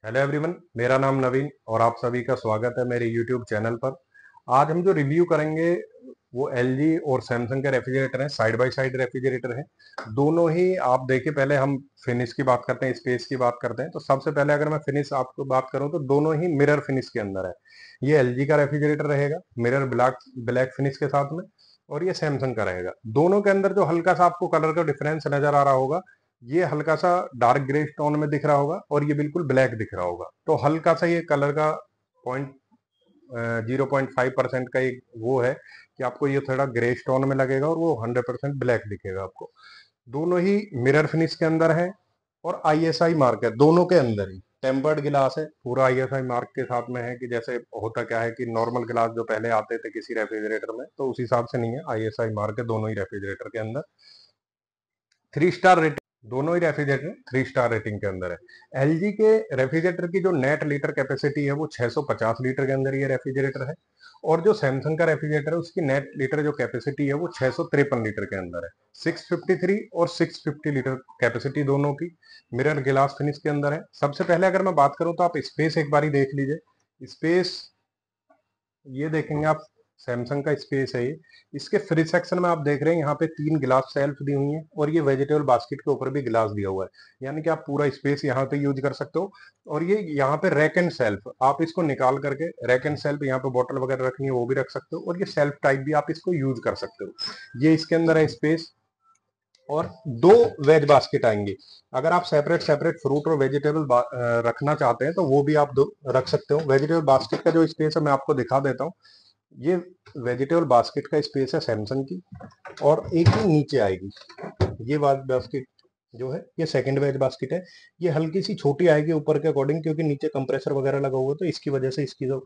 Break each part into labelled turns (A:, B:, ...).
A: Hello everyone, मेरा नाम नवीन और आप सभी का स्वागत है मेरे यूट्यूब चैनल पर। आज हम जो रिव्यू करेंगे वो एलजी और सैमसंग के रेफ्रिजरेटर हैं। साइड बाय साइड रेफ्रिजरेटर हैं दोनों ही। आप देखिए, पहले हम फिनिश की बात करते हैं, स्पेस की बात करते हैं। तो सबसे पहले अगर मैं फिनिश आपको बात करूं तो दोनों ही मिरर फिनिश के अंदर है। ये एलजी का रेफ्रिजरेटर रहेगा मिरर ब्लैक ब्लैक फिनिश के साथ में, और ये सैमसंग का रहेगा। दोनों के अंदर जो हल्का सा आपको कलर का डिफरेंस नजर आ रहा होगा, ये हल्का सा डार्क ग्रे टोन में दिख रहा होगा और ये बिल्कुल ब्लैक दिख रहा होगा। तो हल्का सा ये कलर का पॉइंट 0.5% का एक वो है कि आपको ये थोड़ा ग्रे टोन में लगेगा और वो 100% ब्लैक दिखेगा आपको। दोनों ही मिरर फिनिश के अंदर है और आईएसआई मार्क है दोनों के अंदर ही। टेम्पर्ड गिलास है, पूरा आईएसआई मार्क के साथ में है। कि जैसे होता क्या है कि नॉर्मल गिलास जो पहले आते थे किसी रेफ्रिजरेटर में, तो उस हिसाब से नहीं है। आईएसआई मार्क है दोनों ही रेफ्रिजरेटर के अंदर। 3 स्टार रेटिंग, दोनों ही रेफ्रिजरेटर 3 स्टार रेटिंग के अंदर है। एलजी के रेफ्रिजरेटर की जो नेट लीटर कैपेसिटी है वो 650 लीटर के अंदर ये रेफ्रिजरेटर है। और जो सैमसंग का रेफ्रिजरेटर है उसकी नेट लीटर जो कैपेसिटी है वो 653 लीटर के अंदर है। 653 और 650 लीटर कैपेसिटी दोनों की मिरर गिलास फिनिश के अंदर है। सबसे पहले अगर मैं बात करूं तो आप स्पेस एक बारी देख लीजिए। स्पेस ये देखेंगे आप, सैमसंग का स्पेस है ये। इसके फ्रिज सेक्शन में आप देख रहे हैं यहाँ पे 3 गिलास सेल्फ दी हुई हैं और ये वेजिटेबल बास्केट के ऊपर भी गिलास दिया हुआ है, यानी कि आप पूरा स्पेस यहाँ पे यूज कर सकते हो। और ये यहाँ पे रैक एंड सेल्फ, आप इसको निकाल करके रैक एंड सेल्फ यहाँ पे बोतल वगैरह रखनी है वो भी रख सकते हो, और ये सेल्फ टाइप भी आप इसको यूज कर सकते हो। ये इसके अंदर है स्पेस। और 2 वेज बास्केट आएंगे। अगर आप सेपरेट सेपरेट फ्रूट और वेजिटेबल रखना चाहते हैं तो वो भी आप दो रख सकते हो। वेजिटेबल बास्केट का जो स्पेस है मैं आपको दिखा देता हूँ। ये वेजिटेबल बास्केट का स्पेस है सैमसंग की, और एक ही नीचे आएगी। ये बास्केट जो है ये सेकंड वेज बास्केट है। ये हल्की सी छोटी आएगी ऊपर के अकॉर्डिंग, क्योंकि नीचे कंप्रेसर वगैरह लगा हुआ है तो इसकी वजह से इसकी जो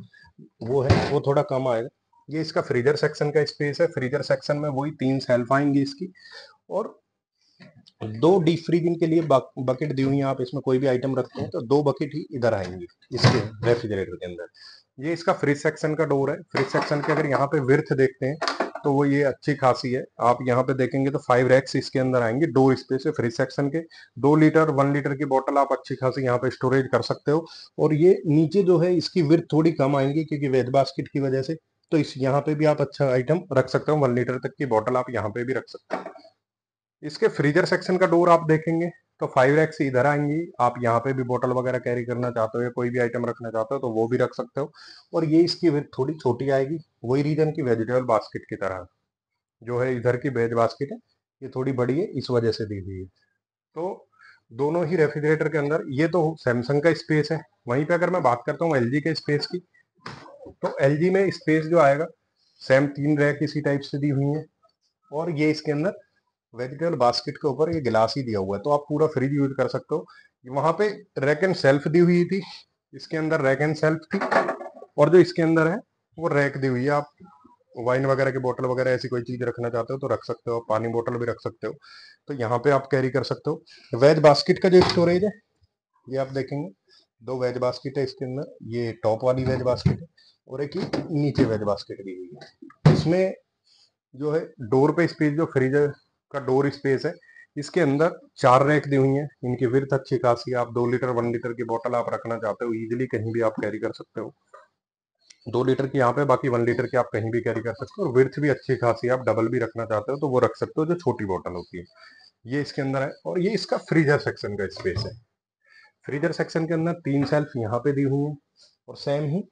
A: वो है वो थोड़ा कम आएगा। ये इसका फ्रीजर सेक्शन का स्पेस है। फ्रीजर सेक्शन में वही 3 शेल्फ आएंगी इसकी, और 2 डीप फ्रीजिंग के लिए बकेट दी हुई है। आप इसमें कोई भी आइटम रखते हैं तो 2 बकेट ही इधर आएंगी इसके रेफ्रिजरेटर के अंदर। ये इसका फ्रिज सेक्शन का डोर है। फ्रिज सेक्शन के अगर यहाँ पे विर्थ देखते हैं तो वो ये अच्छी खासी है। आप यहाँ पे देखेंगे तो 5 रैक्स इसके अंदर आएंगे। डोर स्पेस है फ्रिज सेक्शन के। 2 लीटर 1 लीटर की बोतल आप अच्छी खासी यहाँ पे स्टोरेज कर सकते हो। और ये नीचे जो है इसकी विर्थ थोड़ी कम आएंगी क्योंकि वेज बास्केट की वजह से। तो इस यहाँ पे भी आप अच्छा आइटम रख सकते हो। 1 लीटर तक की बोतल आप यहाँ पे भी रख सकते हो। इसके फ्रीजर सेक्शन का डोर आप देखेंगे तो 5 रैक्स इधर आएंगी। आप यहाँ पे भी बोतल वगैरह कैरी करना चाहते हो या कोई भी आइटम रखना चाहते हो तो वो भी रख सकते हो। और ये इसकी विड्थ थोड़ी छोटी आएगी, वही रीजन की वेजिटेबल बास्केट की तरह। जो है इधर की वेज बास्केट है, ये थोड़ी बड़ी है इस वजह से दी हुई है। तो दोनों ही रेफ्रिजरेटर के अंदर ये तो सैमसंग का स्पेस है। वहीं पे अगर मैं बात करता हूँ एलजी के स्पेस की, तो एलजी में स्पेस जो आएगा सेम 3 रैक इसी टाइप से दी हुई है। और ये इसके अंदर वेजिटेबल बास्केट के ऊपर ये गिलास ही दिया हुआ है, तो आप पूरा फ्रिज यूज कर सकते हो। वहां पे रैक एंड सेल्फ दी हुई थी, इसके अंदर रैक एंड सेल्फ थी। और जो इसके अंदर है वो रैक दी हुई है। आप वाइन वगैरह की बोतल वगैरह ऐसी कोई चीज रखना चाहते हो तो रख सकते हो। पानी बोतल भी रख सकते हो, तो यहाँ पे आप कैरी कर सकते हो। वेज बास्केट का जो स्टोरेज है ये आप देखेंगे, 2 वेज बास्केट है इसके अंदर। ये टॉप वाली वेज बास्केट है और एक ही नीचे वेज बास्केट दी हुई है। इसमें जो है डोर पे स्पेस, जो फ्रीजर का डोर स्पेस है, इसके अंदर 4 रैक दी हुई हैं। इनकी विड्थ अच्छी खासी है। आप 2 लीटर 1 लीटर की बोतल आप रखना चाहते हो इजीली कहीं भी आप कैरी कर सकते हो। 2 लीटर की यहाँ पे, बाकी 1 लीटर की आप कहीं भी कैरी कर सकते हो। और विड्थ भी अच्छी खासी है। आप डबल भी रखना चाहते हो तो वो रख सकते हो, जो छोटी बोतल होती है। ये इसके अंदर है। और ये इसका फ्रीजर सेक्शन का स्पेस है। फ्रीजर सेक्शन के अंदर 3 शेल्फ यहाँ पे दी हुई हैं, और सेम ही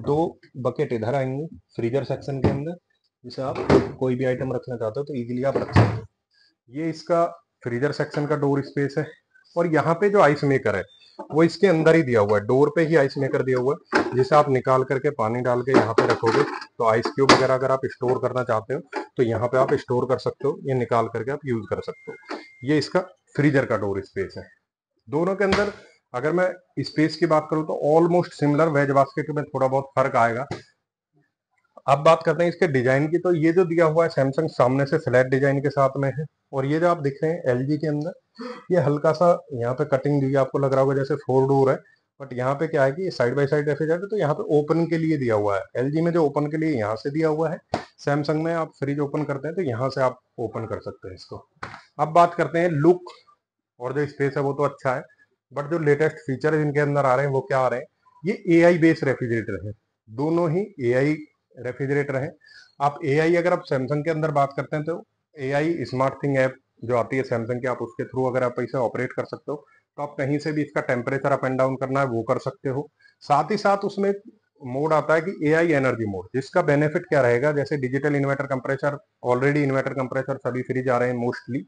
A: 2 बकेट इधर आएंगे फ्रीजर सेक्शन के अंदर, जिसे आप कोई भी आइटम रखना चाहते हो तो इजीली आप रख सकते हो। ये इसका फ्रीजर सेक्शन का डोर स्पेस है। और यहाँ पे जो आइस मेकर है वो इसके अंदर ही दिया हुआ है। डोर पे ही आइस मेकर दिया हुआ है, जिसे आप निकाल करके पानी डाल के यहाँ पे रखोगे तो आइस क्यूब वगैरह अगर आप स्टोर करना चाहते हो तो यहाँ पे आप स्टोर कर सकते हो। ये निकाल करके आप यूज कर सकते हो। ये इसका फ्रीजर का डोर स्पेस है। दोनों के अंदर अगर मैं स्पेस की बात करूं तो ऑलमोस्ट सिमिलर। वेज बास्केट में थोड़ा बहुत फर्क आएगा। अब बात करते हैं इसके डिजाइन की, तो ये जो दिया हुआ है सैमसंग सामने से फ्लैट डिजाइन के साथ में है। और ये जो आप दिख रहे हैं एलजी के अंदर, ये हल्का सा यहाँ पे कटिंग दी है। आपको लग रहा होगा जैसे 4 डोर है, बट यहाँ पे क्या है कि ये साइड बाय साइड रेफ्रिजरेटर, तो यहाँ पे ओपन के लिए दिया हुआ है। एलजी में जो ओपन के लिए यहाँ से दिया हुआ है, सैमसंग में आप फ्रिज ओपन करते हैं तो यहाँ से आप ओपन कर सकते हैं इसको। अब बात करते हैं लुक, और जो स्पेस है वो तो अच्छा है। बट जो लेटेस्ट फीचर इनके अंदर आ रहे हैं वो क्या आ रहे हैं, ये एआई बेस्ड रेफ्रिजरेटर है, दोनों ही एआई रेफ्रिजरेटर हैं। आप एआई, अगर आप सैमसंग के अंदर बात करते हैं तो एआई स्मार्ट थिंग ऐप जो आती है सैमसंग की, आप उसके थ्रू अगर आप इसे ऑपरेट कर सकते हो तो आप कहीं से भी इसका टेम्परेचर अप एंड डाउन करना है वो कर सकते हो। साथ ही साथ उसमें एक मोड आता है कि एआई एनर्जी मोड, जिसका बेनिफिट क्या रहेगा, जैसे digital inverter compressor, already inverter compressor सभी फ्रिज आ रहे हैं मोस्टली,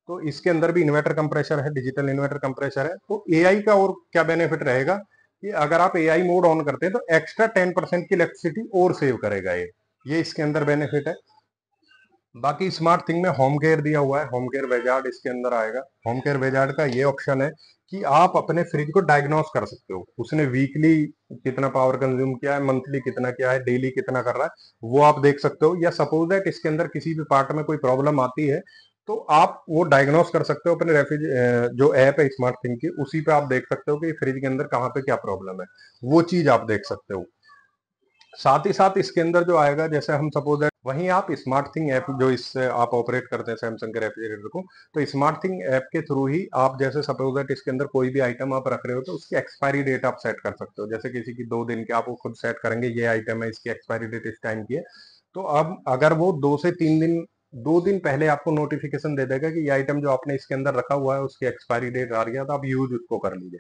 A: तो इसके अंदर भी इन्वर्टर कंप्रेसर है, डिजिटल इन्वर्टर कंप्रेसर है। तो एआई का और क्या बेनिफिट रहेगा कि अगर आप एआई मोड ऑन करते हैं तो एक्स्ट्रा 10% की इलेक्ट्रिसिटी और सेव करेगा ये इसके अंदर बेनिफिट है। बाकी स्मार्ट थिंग में होम केयर दिया हुआ है, होम केयर वेजार्ड इसके अंदर आएगा। होम केयर वेजार्ड का ये ऑप्शन है कि आप अपने फ्रिज को डायग्नोस कर सकते हो, उसने वीकली कितना पावर कंज्यूम किया है, मंथली कितना किया है, डेली कितना कर रहा है, वो आप देख सकते हो। या सपोज दैट इसके अंदर किसी भी पार्ट में कोई प्रॉब्लम आती है तो आप वो डायग्नोस कर सकते हो अपने रेफ्रिज, जो ऐप है स्मार्ट थिंग की, उसी पे आप देख सकते हो कि फ्रिज के अंदर कहाँ पे क्या प्रॉब्लम है, वो चीज आप देख सकते हो। साथ ही साथ इसके अंदर जो आएगा, जैसे हम सपोज दैट वहीं आप स्मार्ट थिंग ऐप जो इससे आप ऑपरेट करते हैं सैमसंग के रेफ्रिजरेटर को, तो स्मार्ट थिंग ऐप के थ्रू ही आप, जैसे सपोज दैट इसके अंदर कोई भी आइटम आप रख रहे हो तो उसकी एक्सपायरी डेट आप सेट कर सकते हो। जैसे किसी की 2 दिन की, आप वो खुद सेट करेंगे ये आइटम है, इसकी एक्सपायरी डेट इस टाइम की है, तो अब अगर वो 2 से 3 दिन, 2 दिन पहले आपको नोटिफिकेशन दे देगा कि ये आइटम जो आपने इसके अंदर रखा हुआ है उसकी एक्सपायरी डेट आ रही है, तो आप यूज उसको कर लीजिए।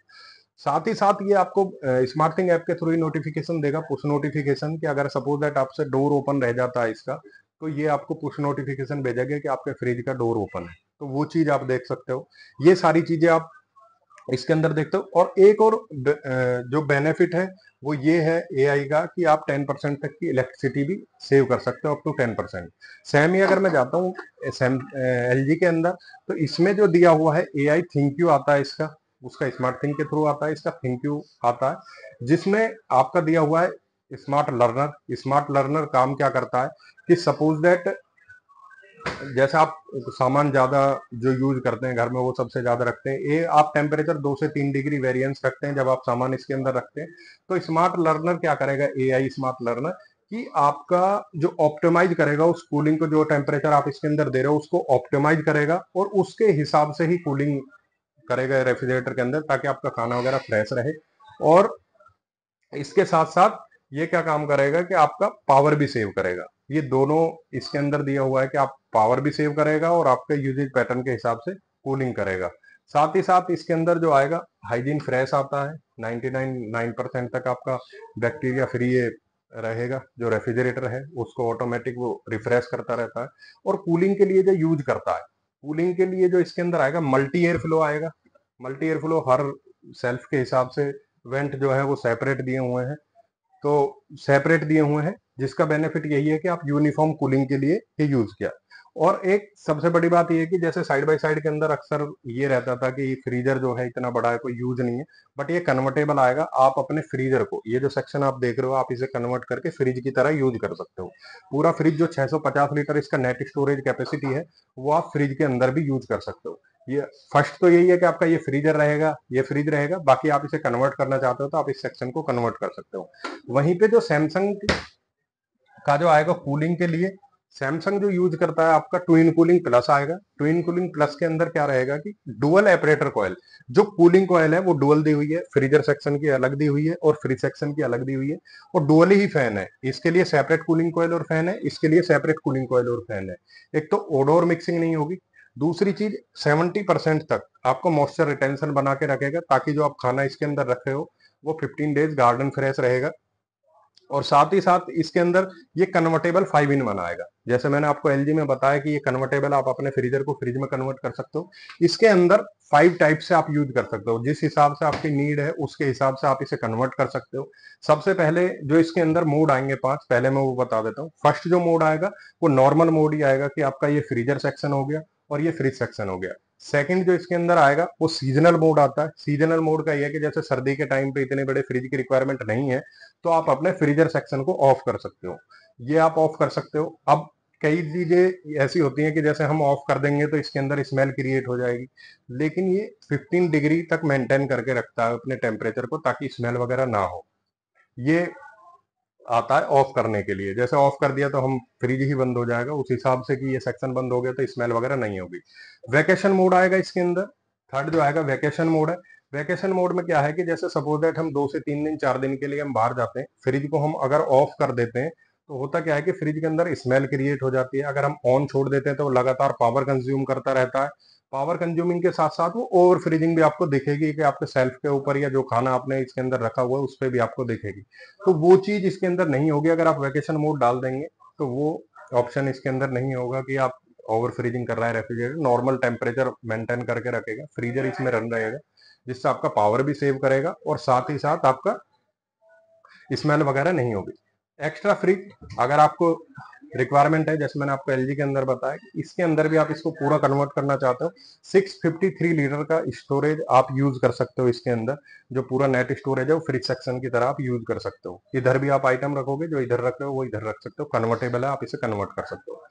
A: साथ ही साथ ये आपको स्मार्ट थिंग ऐप के थ्रू ही नोटिफिकेशन देगा, पुश नोटिफिकेशन, कि अगर सपोज दैट आपसे डोर ओपन रह जाता है इसका, तो ये आपको पुश नोटिफिकेशन भेजेगा कि आपके फ्रिज का डोर ओपन है, तो वो चीज आप देख सकते हो। ये सारी चीजें आप इसके अंदर देखते हो। और एक और जो बेनिफिट है वो ये है एआई का, कि आप 10% तक की इलेक्ट्रिसिटी भी सेव कर सकते हो, अप टू 10%। सेम ही अगर मैं जाता हूँ सेम एलजी के अंदर, तो इसमें जो दिया हुआ है एआई थिंक्यू आता है इसका, उसका स्मार्ट थिंग के थ्रू आता है, इसका थिंक्यू आता है, जिसमें आपका दिया हुआ है स्मार्ट लर्नर। स्मार्ट लर्नर काम क्या करता है कि सपोज दैट जैसे आप सामान ज्यादा जो यूज करते हैं घर में वो सबसे ज्यादा रखते हैं, ये आप टेम्परेचर 2 से 3 डिग्री वेरिएंस रखते हैं जब आप सामान इसके अंदर रखते हैं, तो स्मार्ट लर्नर क्या करेगा, एआई स्मार्ट लर्नर, कि आपका जो ऑप्टिमाइज करेगा उस कूलिंग को, जो टेम्परेचर आप इसके अंदर दे रहे हो उसको ऑप्टिमाइज करेगा और उसके हिसाब से ही कूलिंग करेगा रेफ्रिजरेटर के अंदर, ताकि आपका खाना वगैरह फ्रेश रहे। और इसके साथ साथ ये क्या काम करेगा कि आपका पावर भी सेव करेगा। ये दोनों इसके अंदर दिया हुआ है कि आप पावर भी सेव करेगा और आपके यूजेज पैटर्न के हिसाब से कूलिंग करेगा। साथ ही साथ इसके अंदर जो आएगा हाइजीन फ्रेश आता है, 99% तक आपका बैक्टीरिया फ्री रहेगा। जो रेफ्रिजरेटर है उसको ऑटोमेटिक वो रिफ्रेश करता रहता है। और कूलिंग के लिए जो यूज करता है, कूलिंग के लिए जो इसके अंदर आएगा मल्टी एयर फ्लो आएगा। Multi air flow her self के हिसाब से वेंट जो है वो सेपरेट दिए हुए हैं, तो सेपरेट दिए हुए हैं, जिसका बेनिफिट यही है कि आप यूनिफॉर्म कूलिंग के लिए ही यूज किया। और एक सबसे बड़ी बात यह है कि जैसे साइड बाय साइड के अंदर अक्सर ये रहता था कि फ्रीजर जो है इतना बड़ा है कोई यूज नहीं है, बट ये कन्वर्टेबल आएगा। आप अपने फ्रीजर को, ये जो सेक्शन आप देख रहे हो, आप इसे कन्वर्ट करके फ्रिज की तरह यूज कर सकते हो। पूरा फ्रिज जो 650 लीटर इसका नेट स्टोरेज कैपेसिटी है, वो आप फ्रिज के अंदर भी यूज कर सकते हो। ये फर्स्ट तो यही है कि आपका ये फ्रीजर रहेगा, ये फ्रिज रहेगा, बाकी आप इसे कन्वर्ट करना चाहते हो तो आप इस सेक्शन को कन्वर्ट कर सकते हो। वहीं पे जो सैमसंग का जो आएगा कूलिंग के लिए, सैमसंग जो यूज करता है आपका ट्विन कूलिंग प्लस आएगा। ट्विन कूलिंग प्लस के अंदर क्या रहेगा कि डुअल एपरेटर कॉयल, जो कूलिंग कॉयल है वो डुअल दी हुई है, फ्रीजर सेक्शन की अलग दी हुई है और फ्रिज सेक्शन की अलग दी हुई है। और डुअल ही फैन है, इसके लिए सेपरेट कूलिंग कॉयल और फैन है, इसके लिए सेपरेट कूलिंग कॉयल और फैन है। एक तो ओडोर मिक्सिंग नहीं होगी, दूसरी चीज 70% तक आपको मॉइस्चर रिटेंशन बना के रखेगा, ताकि जो आप खाना इसके अंदर रखे हो वो 15 डेज गार्डन फ्रेश रहेगा। और साथ ही साथ इसके अंदर ये कन्वर्टेबल 5 in 1 आएगा। जैसे मैंने आपको एलजी में बताया कि ये कन्वर्टेबल, आप अपने फ्रीजर को फ्रिज में कन्वर्ट कर सकते हो। इसके अंदर 5 टाइप से आप यूज कर सकते हो, जिस हिसाब से आपकी नीड है उसके हिसाब से आप इसे कन्वर्ट कर सकते हो। सबसे पहले जो इसके अंदर मोड आएंगे 5, पहले मैं वो बता देता हूँ। फर्स्ट जो मोड आएगा वो नॉर्मल मोड ही आएगा, कि आपका ये फ्रीजर सेक्शन हो गया और ये फ्रिज सेक्शन हो गया। सेकंड जो इसके अंदर आएगा वो सीजनल मोड आता है। सीजनल मोड का ये है कि जैसे सर्दी के टाइम पे इतने बड़े फ्रिज की रिक्वायरमेंट नहीं है, तो आप अपने फ्रीजर सेक्शन को ऑफ कर सकते हो, ये आप ऑफ कर सकते हो। अब कई चीजें ऐसी होती हैं कि जैसे हम ऑफ कर देंगे तो इसके अंदर स्मेल क्रिएट हो जाएगी, लेकिन ये 15 डिग्री तक मेंटेन करके रखता है अपने टेम्परेचर को, ताकि स्मेल वगैरह ना हो। ये आता है ऑफ करने के लिए, जैसे ऑफ कर दिया तो हम फ्रिज ही बंद हो जाएगा, उस हिसाब से कि ये सेक्शन बंद हो गया तो स्मेल वगैरह नहीं होगी। वैकेशन मोड आएगा इसके अंदर, थर्ड जो आएगा वैकेशन मोड है। वैकेशन मोड में क्या है कि जैसे सपोज दैट हम 2 से 3 दिन 4 दिन के लिए हम बाहर जाते हैं, फ्रिज को हम अगर ऑफ कर देते हैं तो होता क्या है कि फ्रिज के अंदर स्मेल क्रिएट हो जाती है। अगर हम ऑन छोड़ देते हैं तो वो लगातार पावर कंज्यूम करता रहता है। पावर कंज्यूमिंग के साथ साथ वो ओवर फ्रीजिंग भी आपको दिखेगी कि आपके सेल्फ के ऊपर या जो खाना आपने इसके अंदर रखा हुआ है उस पर भी आपको दिखेगी। तो वो चीज इसके अंदर नहीं होगी अगर आप वैकेशन मोड डाल देंगे। तो वो ऑप्शन इसके अंदर नहीं होगा कि आप ओवर फ्रीजिंग कर रहा है रेफ्रिजरेटर, नॉर्मल टेम्परेचर मेंटेन करके रखेगा, फ्रीजर इसमें रन रहेगा, जिससे आपका पावर भी सेव करेगा और साथ ही साथ आपका स्मेल वगैरह नहीं होगी। एक्स्ट्रा फ्रिज अगर आपको रिक्वायरमेंट है, जैसे मैंने आपको एलजी के अंदर बताया, इसके अंदर भी आप इसको पूरा कन्वर्ट करना चाहते हो, 653 लीटर का स्टोरेज आप यूज कर सकते हो इसके अंदर। जो पूरा नेट स्टोरेज है वो फ्रिज सेक्शन की तरह आप यूज कर सकते हो। इधर भी आप आइटम रखोगे, जो इधर रख रहे हो वो इधर रख सकते हो, कन्वर्टेबल है, आप इसे कन्वर्ट कर सकते हो।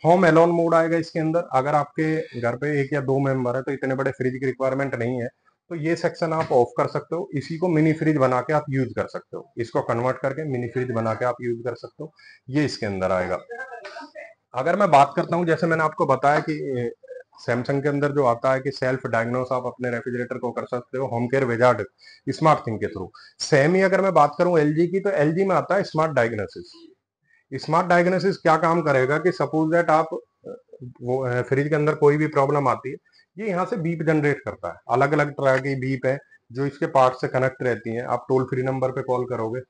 A: होम एलोन मोड आएगा इसके अंदर। अगर आपके घर पे 1 या 2 मेंबर है तो इतने बड़े फ्रिज की रिक्वायरमेंट नहीं है, तो ये सेक्शन आप ऑफ कर सकते हो। इसी को मिनी फ्रिज बना के आप यूज कर सकते हो, इसको कन्वर्ट करके मिनी फ्रिज बना के आप यूज कर सकते हो। ये इसके अंदर आएगा। अगर मैं बात करता हूँ, जैसे मैंने आपको बताया कि सैमसंग के अंदर जो आता है कि सेल्फ डायग्नोस आप अपने रेफ्रिजरेटर को कर सकते हो home care wizard smart thing के थ्रू। सेम ही अगर मैं बात करूं एलजी की, तो एलजी में आता है स्मार्ट डायग्नोसिस। स्मार्ट डायग्नोसिस क्या काम करेगा कि सपोज दैट आप वो फ्रिज के अंदर कोई भी प्रॉब्लम आती है, ये यहाँ से बीप जनरेट करता है। अलग अलग तरह की बीप है जो इसके पार्ट से कनेक्ट रहती हैं। आप टोल फ्री नंबर पे कॉल करोगे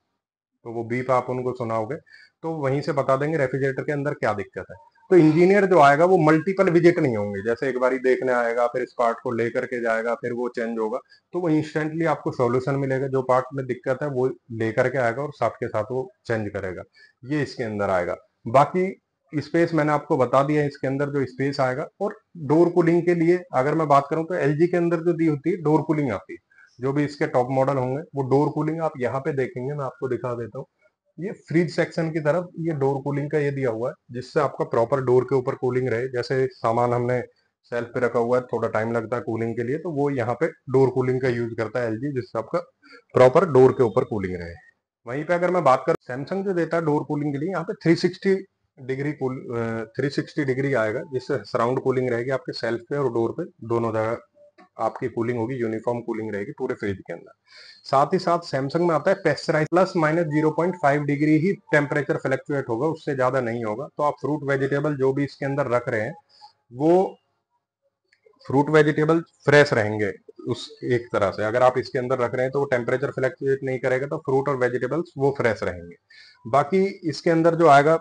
A: तो वो बीप आप उनको सुनाओगे तो वहीं से बता देंगे रेफ्रिजरेटर के अंदर क्या दिक्कत है। तो इंजीनियर जो आएगा वो मल्टीपल विजिट नहीं होंगे, जैसे एक बारी देखने आएगा फिर इस पार्ट को लेकर के जाएगा फिर वो चेंज होगा। तो वो इंस्टेंटली आपको सॉल्यूशन मिलेगा, जो पार्ट में दिक्कत है वो लेकर के आएगा और साथ के साथ वो चेंज करेगा। ये इसके अंदर आएगा। बाकी स्पेस मैंने आपको बता दिया है इसके अंदर जो स्पेस आएगा। और डोर कूलिंग के लिए अगर मैं बात करूं तो एलजी के अंदर जो दी होती है डोर कूलिंग आती है। जो भी इसके टॉप मॉडल होंगे वो डोर कूलिंग आप यहाँ पे देखेंगे, मैं आपको दिखा देता हूँ। ये फ्रिज सेक्शन की तरफ ये डोर कूलिंग का ये दिया हुआ है, जिससे आपका प्रॉपर डोर के ऊपर कूलिंग रहे। जैसे सामान हमने सेल्फ पे रखा हुआ है, थोड़ा टाइम लगता है कूलिंग के लिए, तो वो यहाँ पे डोर कूलिंग का यूज करता है एलजी, जिससे आपका प्रॉपर डोर के ऊपर कूलिंग रहे। वहीं पे अगर मैं बात करूं सैमसंग जो देता है डोर कूलिंग के लिए, यहाँ पे 360 डिग्री आएगा, जिससे सराउंड कूलिंग रहेगी आपके सेल्फ पे और डोर पे दोनों जगह। आपकी कूलिंग होगी, यूनिफॉर्म कूलिंग रहेगी पूरे फ्रिज के अंदर। साथ ही साथ सैमसंग में आता है पेस्चराइज, ±0.5 डिग्री ही टेम्परेचर फ्लक्चुएट होगा, उससे ज्यादा नहीं होगा। तो आप फ्रूट वेजिटेबल जो भी इसके अंदर रख रहे हैं वो फ्रूट वेजिटेबल फ्रेश रहेंगे। उस एक तरह से अगर आप इसके अंदर रख रहे हैं तो वो टेम्परेचर फ्लक्चुएट नहीं करेगा, तो फ्रूट और वेजिटेबल्स वो फ्रेश रहेंगे। बाकी इसके अंदर जो आएगा,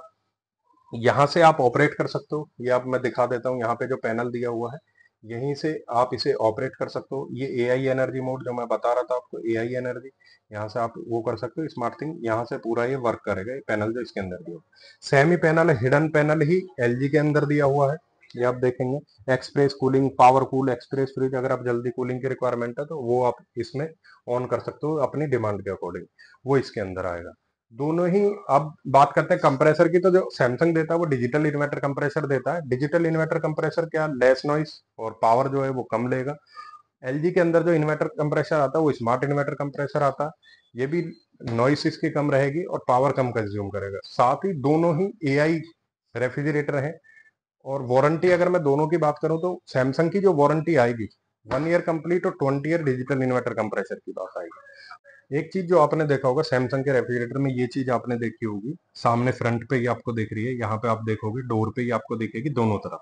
A: यहाँ से आप ऑपरेट कर सकते हो। ये आप मैं दिखा देता हूँ, यहाँ पे जो पैनल दिया हुआ है यहीं से आप इसे ऑपरेट कर सकते हो। ये एआई एनर्जी मोड जो मैं बता रहा था आपको, एआई एनर्जी, यहाँ से आप वो कर सकते हो स्मार्ट थिंग। यहाँ से पूरा ये वर्क करेगा, ये पैनल जो इसके अंदर दिया हुआ। सेमी पैनल हिडन पैनल ही एलजी के अंदर दिया हुआ है, ये आप देखेंगे। Express cooling, power cool express fridge, अगर आप जल्दी कूलिंग की रिक्वायरमेंट है तो वो आप इसमें ऑन कर सकते हो अपनी डिमांड के अकॉर्डिंग, वो इसके अंदर आएगा। दोनों ही। अब बात करते हैं कंप्रेसर की, तो जो सैमसंग देता है वो डिजिटल इन्वर्टर कंप्रेसर देता है। डिजिटल इन्वर्टर कंप्रेसर क्या, लेस नॉइस और पावर जो है वो कम लेगा। एलजी के अंदर जो इन्वर्टर कंप्रेसर आता है वो स्मार्ट इन्वर्टर कंप्रेसर आता है। ये भी नॉइस इसकी कम रहेगी और पावर कम कंज्यूम करेगा। साथ ही दोनों ही एआई रेफ्रिजरेटर है। और वारंटी अगर मैं दोनों की बात करूं तो सैमसंग की जो वारंटी आएगी 1 ईयर कंप्लीट और 20 ईयर डिजिटल इन्वर्टर कंप्रेसर की बात आएगी। एक चीज जो आपने देखा होगा सैमसंग के रेफ्रिजरेटर में, ये चीज आपने देखी होगी, सामने फ्रंट पे ही आपको दिख रही है, यहाँ पे आप देखोगे डोर पे ही आपको दिखेगी दोनों तरफ।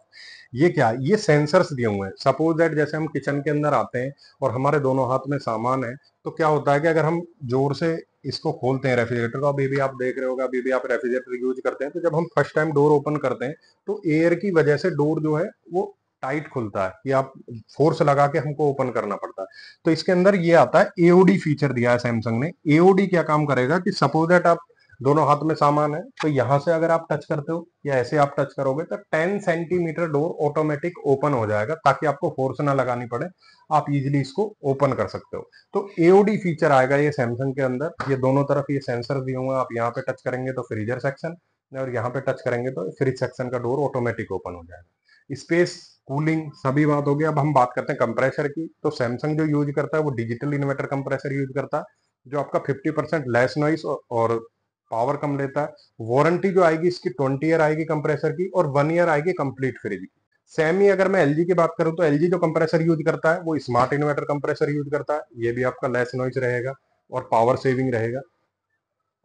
A: ये क्या, ये सेंसर्स दिए हुए हैं। सपोज दैट जैसे हम किचन के अंदर आते हैं और हमारे दोनों हाथ में सामान है, तो क्या होता है कि अगर हम जोर से इसको खोलते हैं रेफ्रिजरेटर को, अभी भी आप देख रहे होगा, अभी भी आप रेफ्रिजरेटर यूज करते हैं, तो जब हम फर्स्ट टाइम डोर ओपन करते हैं तो एयर की वजह से डोर जो है वो टाइट खुलता है, कि आप फोर्स लगा के हमको ओपन करना पड़ता है। तो इसके अंदर ये आता है, एओडी फीचर दिया है सैमसंग ने। एओडी क्या काम करेगा कि सपोज दैट आप दोनों हाथ में सामान है, तो यहां से अगर आप टच करते हो या ऐसे आप टच करोगे तो 10 सेंटीमीटर डोर ऑटोमेटिक ओपन हो जाएगा, ताकि आपको फोर्स ना लगानी पड़े, आप इजिली इसको ओपन कर सकते हो। तो एओडी फीचर आएगा ये सैमसंग के अंदर। ये दोनों तरफ ये सेंसर दिए हुए हैं, आप यहाँ पे टच करेंगे तो फ्रीजर सेक्शन, और यहाँ पे टच करेंगे तो फ्रिज सेक्शन का डोर ऑटोमेटिक ओपन हो जाएगा। स्पेस, कूलिंग, सभी बात होगी। अब हम बात करते हैं कंप्रेसर की, तो सैमसंग जो यूज करता है वो डिजिटल इन्वर्टर कंप्रेसर यूज करता है, जो आपका 50% लेस नॉइस और पावर कम लेता है। वारंटी जो आएगी इसकी 20 ईयर आएगी कंप्रेसर की, और 1 ईयर आएगी कंप्लीट फ्रिज की। सेम ही अगर मैं एलजी की बात करूं तो एलजी जो कंप्रेसर यूज करता है वो स्मार्ट इन्वर्टर कंप्रेसर यूज करता है। ये भी आपका लेस नॉइज रहेगा और पावर सेविंग रहेगा।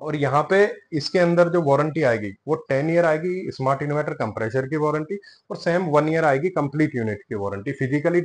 A: और यहाँ पे इसके अंदर जो वारंटी आएगी वो 10 ईयर आएगी स्मार्ट इन्वर्टर कंप्रेसर की वारंटी, और सेम 1 ईयर आएगी कंप्लीट यूनिट की वारंटी। फिजिकली